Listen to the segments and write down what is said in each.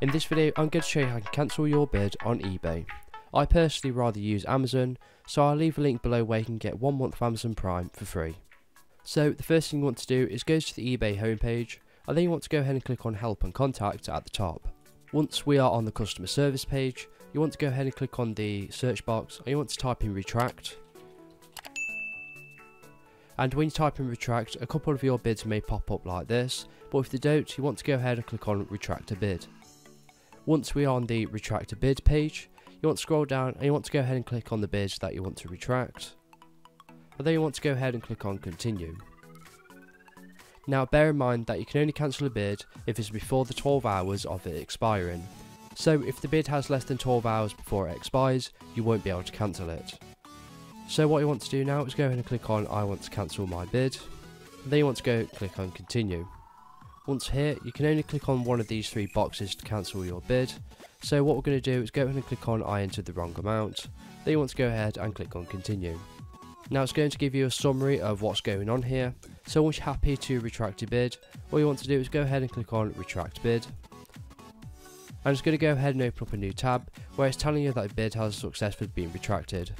In this video I'm going to show you how to cancel your bid on eBay. I personally rather use Amazon, so I'll leave a link below where you can get 1 month of Amazon Prime for free. So the first thing you want to do is go to the eBay homepage, and then you want to go ahead and click on Help and Contact at the top. Once we are on the customer service page, you want to go ahead and click on the search box and you want to type in retract. And when you type in retract, a couple of your bids may pop up like this, but if they don't, you want to go ahead and click on retract a bid. Once we are on the retract a bid page, you want to scroll down and you want to go ahead and click on the bids that you want to retract. And then you want to go ahead and click on continue. Now bear in mind that you can only cancel a bid if it's before the 12 hours of it expiring. So if the bid has less than 12 hours before it expires, you won't be able to cancel it. So what you want to do now is go ahead and click on I want to cancel my bid. And then you want to go click on continue. Once here, you can only click on one of these 3 boxes to cancel your bid. So what we're going to do is go ahead and click on I entered the wrong amount. Then you want to go ahead and click on continue. Now it's going to give you a summary of what's going on here. So once you're happy to retract your bid, all you want to do is go ahead and click on retract bid. I'm just going to go ahead and open up a new tab where it's telling you that the bid has successfully been retracted.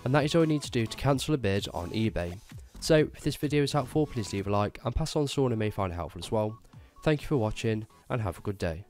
And that is all you need to do to cancel a bid on eBay. So if this video is helpful, please leave a like and pass on to someone who may find it helpful as well. Thank you for watching and have a good day.